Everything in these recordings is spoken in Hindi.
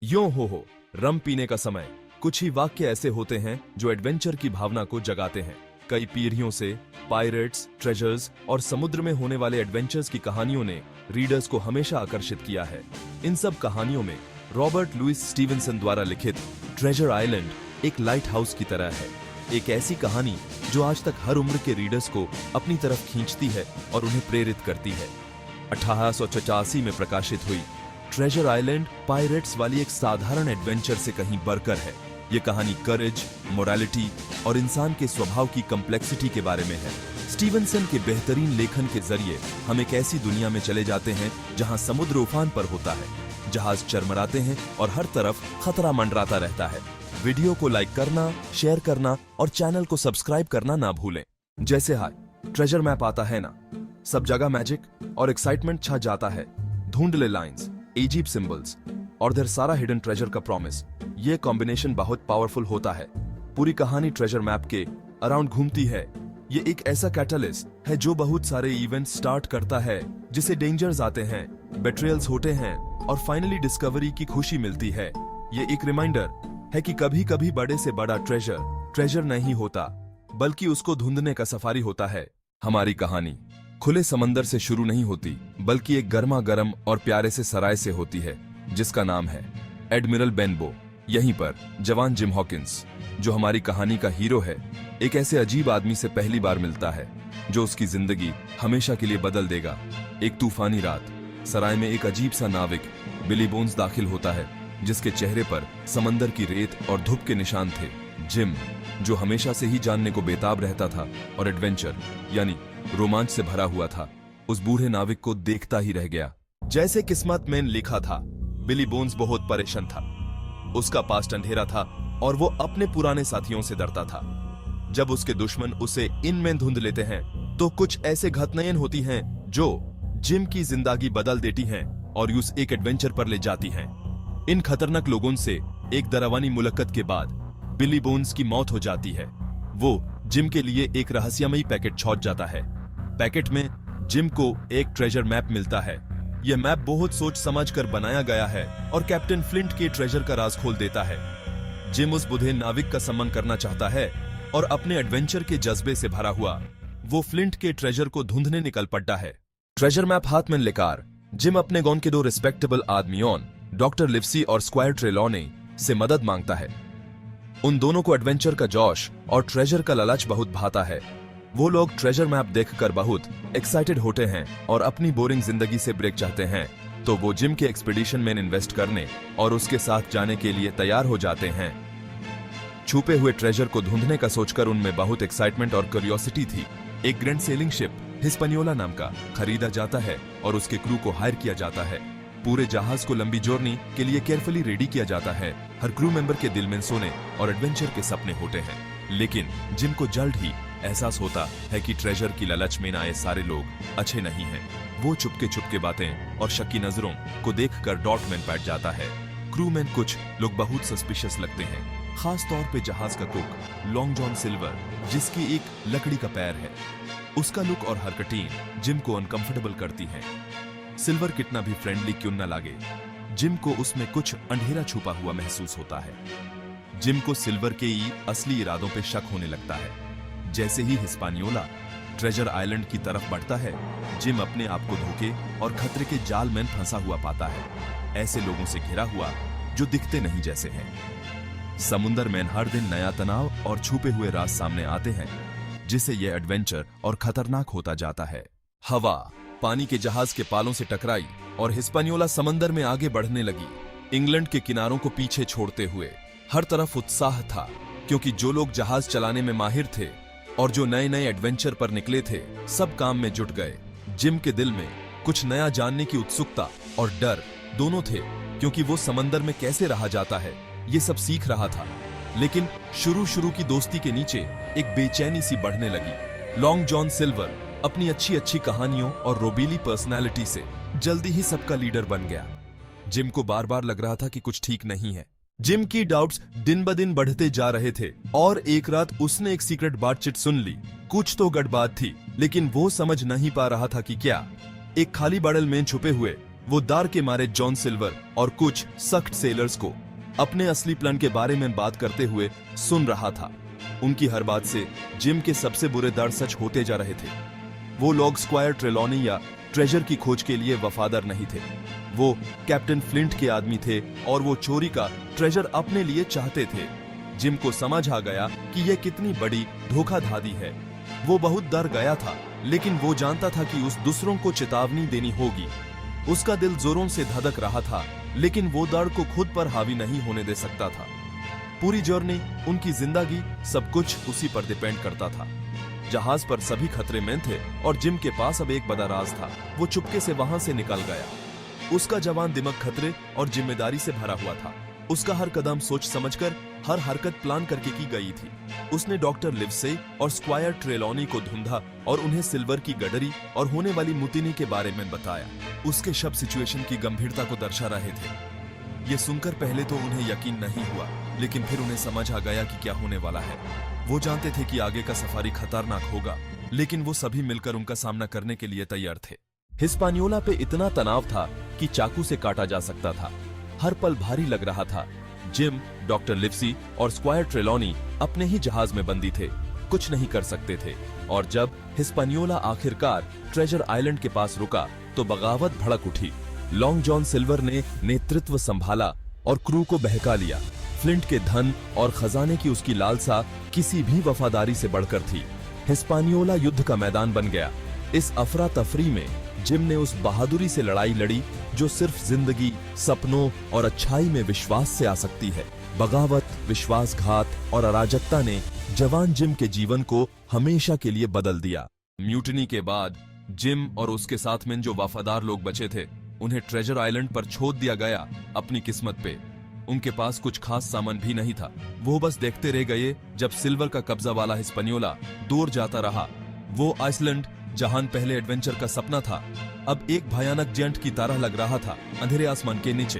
यों हो रम पीने का समय। कुछ ही वाक्य ऐसे होते हैं जो एडवेंचर की भावना को जगाते हैं। कई पीढ़ियों से पायरेट्स, ट्रेजर्स और समुद्र में होने वाले एडवेंचर्स की कहानियों ने रीडर्स को हमेशा आकर्षित किया है। इन सब कहानियों में रॉबर्ट लुइस स्टीवेंसन द्वारा लिखित ट्रेजर आइलैंड एक लाइट हाउस की तरह है। एक ऐसी कहानी जो आज तक हर उम्र के रीडर्स को अपनी तरफ खींचती है और उन्हें प्रेरित करती है। 1885 में प्रकाशित हुई ट्रेजर आइलैंड पायरेट्स वाली एक साधारण एडवेंचर से कहीं बढ़कर है। ये कहानी करेज, मोरालिटी और इंसान के स्वभाव की कॉम्प्लेक्सिटी के बारे में है। स्टीवेंसन के बेहतरीन लेखन के जरिए हम एक ऐसी दुनिया में चले जाते हैं जहां समुद्र उफान पर होता है, जहाज चरमराते हैं और हर तरफ खतरा मंडराता रहता है। वीडियो को लाइक करना, शेयर करना और चैनल को सब्सक्राइब करना ना भूलें। जैसे हाय ट्रेजर मैप आता है ना, सब जगह मैजिक और एक्साइटमेंट छा जाता है। धुंधले लाइंस, अजीब सिंबल्स और देर सारा हिडन ट्रेजर का प्रॉमिस, ये कॉम्बिनेशन बहुत पावरफुल होता है। पूरी कहानी ट्रेजर मैप के अराउंड घूमती है। ये एक ऐसा कैटलिस्ट है जो बहुत सारे इवेंट स्टार्ट करता है, जिसे डेंजर्स आते हैं, बेट्रियल्स होते हैं और फाइनली डिस्कवरी की खुशी मिलती है। ये एक रिमाइंडर है कि कभी कभी बड़े से बड़ा ट्रेजर नहीं होता, बल्कि उसको ढूंढने का सफारी होता है। हमारी कहानी खुले समंदर से शुरू नहीं होती, बल्कि एक गर्मा गर्म और प्यारे से सराय से होती है, जिसका नाम है एडमिरल बेनबो। यहीं पर जवान जिम हॉकिंस, जो हमारी कहानी का हीरो है, एक ऐसे अजीब आदमी से पहली बार मिलता है जो उसकी जिंदगी हमेशा के लिए बदल देगा। एक तूफानी रात, सराय में एक अजीब सा नाविक बिली बोन्स दाखिल होता है, जिसके चेहरे पर समंदर की रेत और धूप के निशान थे। जिम, जो हमेशा से ही जानने को बेताब रहता था और एडवेंचर यानी रोमांच से भरा हुआ था, उस बूढ़े नाविक को देखता ही रह गया। जैसे किस्मत में लिखा था, बिली बोन्स बहुत परेशान था। उसका पास्ट अंधेरा था और वो अपने पुराने साथियों से डरता था। जब उसके दुश्मन उसे इनमें धुंध लेते हैं, तो कुछ ऐसे घटनाएं होती हैं जो जिम की जिंदगी बदल देती हैं और उस एक एडवेंचर पर ले जाती हैं। इन खतरनाक लोगों से एक डरावनी मुलाकात के बाद बिली बोन्स की मौत हो जाती है। वो जिम के लिए एक रहस्यमयी पैकेट छोड़ जाता है। पैकेट में जिम को एक ट्रेजर मैप मिलता है। यह मैप बहुत सोच समझ कर बनाया गया है और कैप्टन फ्लिंट के ट्रेजर का राज खोल देता है। जिम उस बुढ़े नाविक का सम्मान करना चाहता है और अपने एडवेंचर के जज्बे से भरा हुआ वो फ्लिंट के ट्रेजर को ढूंढने निकल पड़ता है। ट्रेजर मैप हाथ में लेकर जिम अपने गॉन के दो रिस्पेक्टेबल आदमियों, डॉक्टर लिवसी और स्क्वायर ट्रेलॉने से मदद मांगता है। उन दोनों को एडवेंचर का जोश और ट्रेजर का लालच बहुत भाता है। वो लोग ट्रेजर मैप देखकर बहुत एक्साइटेड होते हैं और अपनी बोरिंग जिंदगी से ब्रेक चाहते हैं, तो वो जिम के एक्सपीडिशन में इन्वेस्ट करने और उसके साथ जाने के लिए तैयार हो जाते हैं। छुपे हुए ट्रेजर को ढूंढने का सोचकर उनमें बहुत एक्साइटमेंट और क्यूरियोसिटी थी। एक ग्रैंड सेलिंग शिप हिस्पनियोला नाम का खरीदा जाता है और उसके क्रू को हायर किया जाता है। पूरे जहाज को लंबी जर्नी के लिए केयरफुली रेडी किया जाता है। हर क्रू मेंबर के दिल में सोने और एडवेंचर के सपने होते हैं, लेकिन जिम को जल्द ही एहसास होता है कि ट्रेजर की लालच में आए सारे लोग अच्छे नहीं हैं। वो चुपके बातें और शक्की नजरों को देखकर डॉट में बैठ जाता है। क्रू में कुछ लोग बहुत सस्पिशियस लगते हैं, खास तौर पे जहाज का कुक लॉन्ग जॉन सिल्वर, जिसकी एक लकड़ी का पैर है। उसका लुक और हरकतें जिम को अनकंफर्टेबल करती हैं। सिल्वर कितना भी फ्रेंडली क्यों न लागे, जिम को उसमें कुछ अंधेरा छुपा हुआ महसूस होता है। जिम को सिल्वर के ही असली इरादों पे शक होने लगता है। जैसे ही हिस्पानियोला ट्रेजर आइलैंड की तरफ बढ़ता है, जिम अपने आप को धोखे और खतरे के जाल में फंसा हुआ पाता है, ऐसे लोगों से घिरा हुआ जो दिखते नहीं जैसे हैं। समुद्र में हर दिन नया तनाव और छुपे हुए राज सामने आते हैं, जिससे यह एडवेंचर और खतरनाक होता जाता है। हवा पानी के जहाज के पालों से टकराई और हिस्पानियोला समंदर में आगे बढ़ने लगी, इंग्लैंड के किनारों को पीछे छोड़ते हुए। हर तरफ उत्साह था, क्योंकि जो लोग जहाज चलाने में माहिर थे और जो नए नए एडवेंचर पर निकले थे, सब काम में जुट गए। जिम के दिल में कुछ नया जानने की उत्सुकता और डर दोनों थे, क्योंकि वो समंदर में कैसे रहा जाता है ये सब सीख रहा था। लेकिन शुरू की दोस्ती के नीचे एक बेचैनी सी बढ़ने लगी। लॉन्ग जॉन सिल्वर अपनी अच्छी कहानियों और रोबीली पर्सनैलिटी से जल्दी ही सबका लीडर बन गया। जिम को बार बार लग रहा था कि कुछ ठीक नहीं है। जिम की डाउट्स दिन ब दिन बढ़ते जा रहे थे और एक रात उसने एक सीक्रेट बातचीत सुन ली। कुछ तो गड़बड़ थी, लेकिन वो समझ नहीं पा रहा था कि क्या। एक खाली बाड़ल में छुपे हुए वो डर के मारे जॉन सिल्वर और कुछ सख्त सेलर्स को अपने असली प्लान के बारे में बात करते हुए सुन रहा था। उनकी हर बात से जिम के सबसे बुरे डर सच होते जा रहे थे। वो लोग स्क्वायर ट्रेलॉनी या ट्रेजर की खोज के लिए वफादार नहीं थे। वो कैप्टन फ्लिंट के आदमी थे और वो चोरी का ट्रेजर अपने लिए चाहते थे। जिम को समझ आ गया कि यह कितनी बड़ी धोखाधड़ी है। वो बहुत डर गया था, लेकिन वो जानता था कि उस दूसरों को चेतावनी देनी होगी। उसका दिल जोरों से धड़क रहा था, लेकिन वो डर को खुद पर हावी नहीं होने दे सकता था। पूरी जर्नी, उनकी जिंदगी, सब कुछ उसी पर डिपेंड करता था। जहाज पर सभी खतरे में थे और जिम के पास अब एक बड़ा राज था। वो चुपके से वहां से निकल गया। उसका जवान दिमाग खतरे और जिम्मेदारी से भरा हुआ था। उसका हर कदम सोच समझकर, हर हरकत प्लान करके की गई थी। उसने डॉक्टर लिवसे और स्क्वायर ट्रेलॉनी को ढूंढा और उन्हें सिल्वर की गडरी और होने वाली मुतिनी के बारे में बताया। उसके शब्द सिचुएशन की गंभीरता को दर्शा रहे थे। ये सुनकर पहले तो उन्हें यकीन नहीं हुआ, लेकिन फिर उन्हें समझ आ गया कि क्या होने वाला है। वो जानते थे कि आगे का सफारी खतरनाक होगा, लेकिन वो सभी मिलकर उनका सामना करने के लिए तैयार थे। हिस्पानियोला पे इतना तनाव था कि चाकू से काटा जा सकता था। हर पल भारी लग रहा था। जिम, डॉक्टर लिवसी और स्क्वायर ट्रेलॉनी अपने ही जहाज में बंदी थे, कुछ नहीं कर सकते थे। और जब हिस्पानियोला आखिरकार ट्रेजर आइलैंड के पास रुका तो बगावत भड़क उठी। लॉन्ग जॉन सिल्वर ने नेतृत्व संभाला और क्रू को बहका लिया। फ्लिंट के धन और खजाने की उसकी लालसा किसी भी वफादारी से बढ़कर थी। हिस्पानियोला युद्ध का मैदान बन गया। इस अफरा तफरी में जिम ने उस बहादुरी से लड़ाई लड़ी जो सिर्फ जिंदगी, सपनों और अच्छाई में विश्वास से आ सकती है। बगावत, विश्वासघात और अराजकता ने जवान जिम के जीवन को हमेशा के लिए बदल दिया। म्यूटिनी के बाद जिम और उसके साथ में जो वफादार लोग बचे थे, उन्हें ट्रेजर आइलैंड पर छोड़ दिया गया अपनी किस्मत पे। उनके पास कुछ खास सामान भी नहीं था। वो बस देखते रह गए जब सिल्वर का कब्जा वाला हिस्पानियोला दूर जाता रहा। वो आइसलैंड, जहां पहले एडवेंचर का सपना था, अब एक भयानक जेंट की तरह लग रहा था अंधेरे आसमान के नीचे।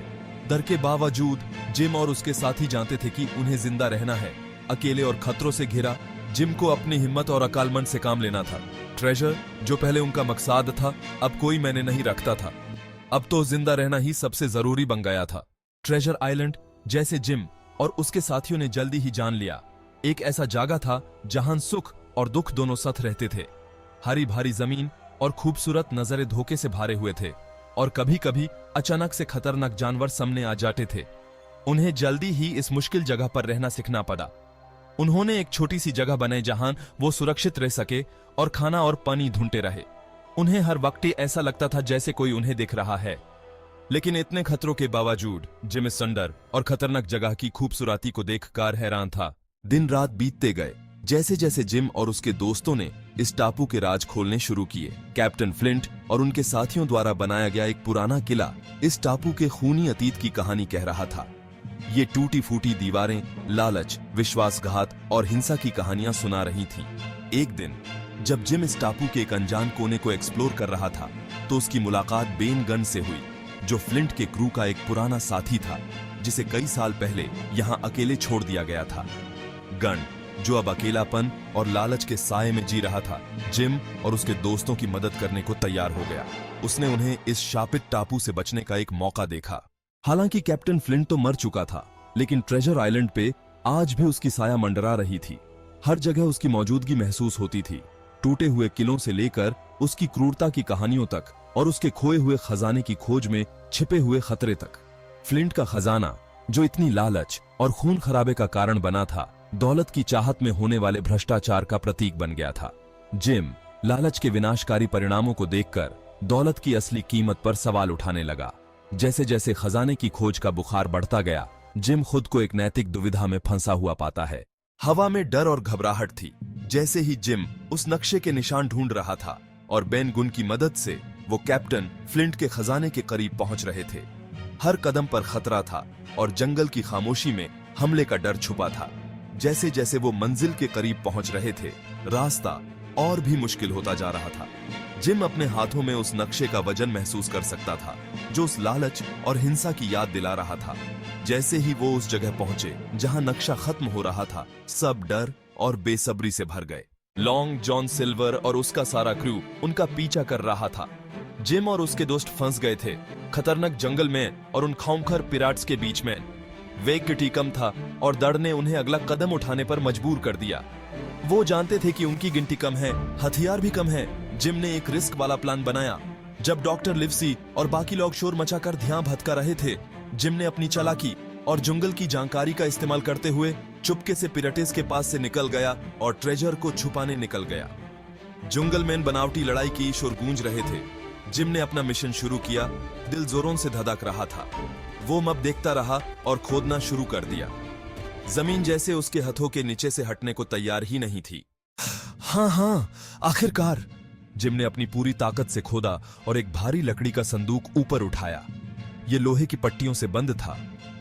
डर के बावजूद जिम और उसके साथी जानते थे कि उन्हें जिंदा रहना है। अकेले और खतरों से घिरा, जिम को अपनी हिम्मत और अकालमंद से काम लेना था। ट्रेजर, जो पहले उनका मकसद था, अब कोई मैंने नहीं रखता था। अब तो जिंदा रहना ही सबसे जरूरी बन गया था। ट्रेजर आइलैंड, जैसे जिम और उसके साथियों ने जल्दी ही जान लिया, एक ऐसा जगह था जहां सुख और दुख दोनों साथ रहते थे। हरी भारी जमीन और खूबसूरत नजरे धोखे से भरे हुए थे, और कभी कभी अचानक से खतरनाक जानवर सामने आ जाते थे। उन्हें जल्दी ही इस मुश्किल जगह पर रहना सीखना पड़ा। उन्होंने एक छोटी सी जगह बनाई जहां वो सुरक्षित रह सके और खाना और पानी ढूंढते रहे। उन्हें हर वक्त ऐसा लगता था जैसे कोई उन्हें देख रहा है। लेकिन इतने खतरों के बावजूद जिम इस सुंदर और खतरनाक जगह की खूबसूरती को देखकर हैरान था। दिन रात बीतते गए। जैसे जैसे जिम और उसके दोस्तों ने इस टापू के राज खोलने शुरू किए, कैप्टन फ्लिंट और उनके साथियों द्वारा बनाया गया एक पुराना किला इस टापू के खूनी अतीत की कहानी कह रहा था। ये टूटी फूटी दीवारें लालच, विश्वासघात और हिंसा की कहानियां सुना रही थीं। एक दिन जब जिम इस टापू के एक अनजान कोने को एक्सप्लोर कर रहा था, तो उसकी मुलाकात बेन गन से हुई, जो फ्लिंट के क्रू का एक पुराना साथी था, जिसे कई साल पहले यहां अकेले छोड़ दिया गया था। गन, जो अब अकेलापन और लालच के साए में जी रहा था, जिम और उसके दोस्तों की मदद करने को तैयार हो गया। उसने उन्हें इस शापित टापू से बचने का एक मौका देखा। हालांकि कैप्टन फ्लिंट तो मर चुका था, लेकिन ट्रेजर आइलैंड पे आज भी उसकी साया मंडरा रही थी। हर जगह उसकी मौजूदगी महसूस होती थी, टूटे हुए किलों से लेकर उसकी क्रूरता की कहानियों तक और उसके खोए हुए खजाने की खोज में छिपे हुए खतरे तक। फ्लिंट का खजाना, जो इतनी लालच और खून खराबे का कारण बना था, दौलत की चाहत में होने वाले भ्रष्टाचार का प्रतीक बन गया था। जिम लालच के विनाशकारी परिणामों को देखकर दौलत की असली कीमत पर सवाल उठाने लगा। जैसे जैसे खजाने की खोज का बुखार बढ़ता गया, जिम खुद को एक नैतिक दुविधा में फंसा हुआ पाता है। हवा में डर और घबराहट थी। जैसे ही जिम उस नक्शे के निशान ढूंढ रहा था और बेन गुन की मदद से वो कैप्टन फ्लिंट के खजाने के करीब पहुंच रहे थे। हर कदम पर खतरा था और जंगल की खामोशी में हमले का डर छुपा था। जैसे जैसे वो मंजिल के करीब पहुंच रहे थे, रास्ता और भी मुश्किल होता जा रहा था। जिम अपने हाथों में उस नक्शे का वजन महसूस कर सकता था, जो उस लालच और हिंसा की याद दिला रहा था। जैसे ही वो उस जगह पहुंचे जहां नक्शा खत्म हो रहा था, सब डर और बेसब्री से भर गए। लॉन्ग जॉन सिल्वर और उसका सारा क्रू उनका पीछा कर रहा था। जिम और उसके दोस्त फंस गए थे खतरनाक जंगल में और उन खौंखर पिराट्स के बीच में। वेग कम था और डर ने उन्हें अगला कदम उठाने पर मजबूर कर दिया। वो जानते थे कि उनकी गिनती कम है, हथियार भी कम है। जिम ने एक रिस्क वाला प्लान बनाया। जब डॉक्टर लिवसी और बाकी लोग शोर मचाकर ध्यान भटका रहे थे, जिम ने अपनी चालाकी और जंगल की जानकारी का इस्तेमाल करते हुए चुपके से पिराटेस के पास से निकल गया और ट्रेजर को छुपाने निकल गया। जंगल में बनावटी लड़ाई की शोर गूंज रहे थे। जिम ने अपना मिशन शुरू किया। दिल जोरों से धड़क रहा था। वो मब देखता रहा और खोदना शुरू कर दिया। जमीन जैसे उसके हाथों के नीचे से हटने को तैयार ही नहीं थी। हाँ, आखिरकार। जिम ने अपनी पूरी ताकत से खोदा और एक भारी लकड़ी का संदूक ऊपर उठाया। ये लोहे की पट्टियों से बंद था,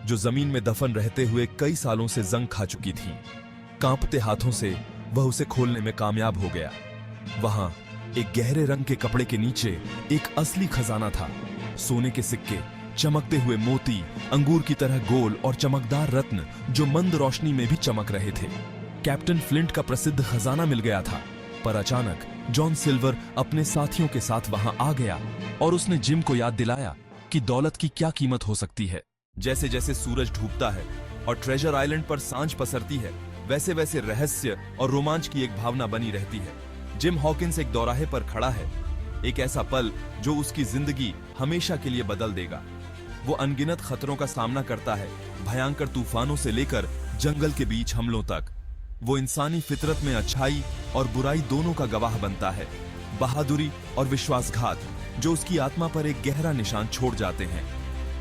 जो जमीन में दफन रहते हुए कई सालों से जंग खा चुकी थी। कांपते हाथों से वह उसे खोलने में कामयाब हो गया। वहां एक गहरे रंग के कपड़े के नीचे एक असली खजाना था। सोने के सिक्के, चमकते हुए मोती, अंगूर की तरह गोल और चमकदार रत्न जो मंद रोशनी में भी चमक रहे थे। कैप्टन फ्लिंट का प्रसिद्ध खजाना मिल गया था। पर अचानक जॉन सिल्वर अपने साथियों के साथ वहां आ गया और उसने जिम को याद दिलाया कि दौलत की क्या कीमत हो सकती है। जैसे जैसे सूरज डूबता है और ट्रेजर आइलैंड पर सांझ पसरती है, वैसे वैसे रहस्य और रोमांच की एक भावना बनी रहती है। जिम हॉकिंस एक दौराहे पर खड़ा है, एक ऐसा पल जो उसकी जिंदगी हमेशा के लिए बदल देगा। वो अनगिनत खतरों का सामना करता है, भयंकर तूफानों से लेकर जंगल के बीच हमलों तक। वो इंसानी फितरत में अच्छाई और बुराई दोनों का गवाह बनता है। बहादुरी और विश्वासघात जो उसकी आत्मा पर एक गहरा निशान छोड़ जाते हैं।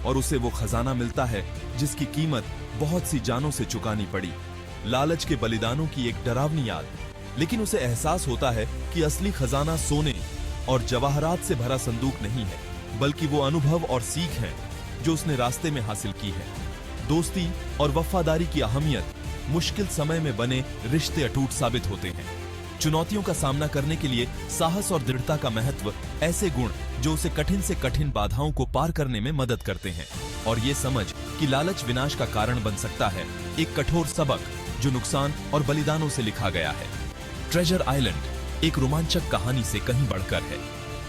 और उसे वो खजाना मिलता है जिसकी कीमत बहुत सी जानों से चुकानी पड़ी। लालच के बलिदानों की एक डरावनी याद। लेकिन उसे एहसास होता है कि असली खजाना सोने और जवाहरात से भरा संदूक नहीं है, बल्कि वो अनुभव और सीख है जो उसने रास्ते में हासिल की है। दोस्ती और वफादारी की अहमियत, मुश्किल समय में बने रिश्ते अटूट साबित होते हैं। चुनौतियों का सामना करने के लिए साहस और दृढ़ता का महत्व, ऐसे गुण जो उसे कठिन से कठिन बाधाओं को पार करने में मदद करते हैं। और ये समझ कि लालच विनाश का कारण बन सकता है, एक कठोर सबक जो नुकसान और बलिदानों से लिखा गया है। ट्रेजर आइलैंड एक रोमांचक कहानी से कहीं बढ़कर है।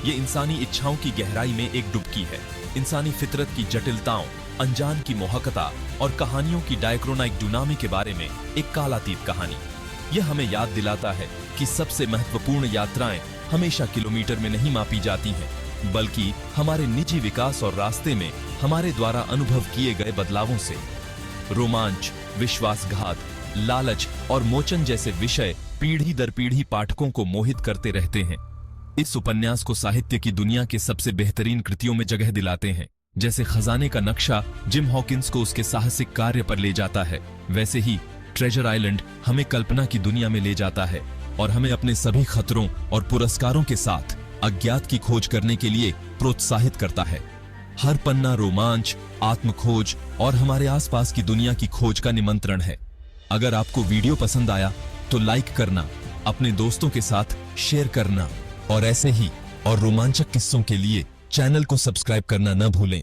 ये इंसानी इच्छाओं की गहराई में एक डुबकी है, इंसानी फितरत की जटिलताओं, अनजान की मोहकता और कहानियों की डायक्रोनाइक डुनामी के बारे में एक कालातीत कहानी। यह हमें याद दिलाता है कि सबसे महत्वपूर्ण यात्राएं हमेशा किलोमीटर में नहीं मापी जाती हैं, बल्कि हमारे निजी विकास और रास्ते में हमारे द्वारा अनुभव किए गए बदलावों से। रोमांच, विश्वासघात, लालच और मोचन जैसे विषय पीढ़ी दर पीढ़ी पाठकों को मोहित करते रहते हैं। इस उपन्यास को साहित्य की दुनिया के सबसे बेहतरीन कृतियों में जगह दिलाते हैं। जैसे खजाने का नक्शा जिम हॉकिंस को उसके साहसिक कार्य पर ले जाता है, वैसे ही ट्रेजर आइलैंड हमें कल्पना की दुनिया में ले जाता है और हमें अपने सभी खतरों और पुरस्कारों के साथ अज्ञात की खोज करने के लिए प्रोत्साहित करता है। हर पन्ना रोमांच, आत्मखोज और हमारे आसपास की दुनिया की खोज का निमंत्रण है। अगर आपको वीडियो पसंद आया तो लाइक करना, अपने दोस्तों के साथ शेयर करना और ऐसे ही और रोमांचक किस्सों के लिए चैनल को सब्सक्राइब करना न भूलें।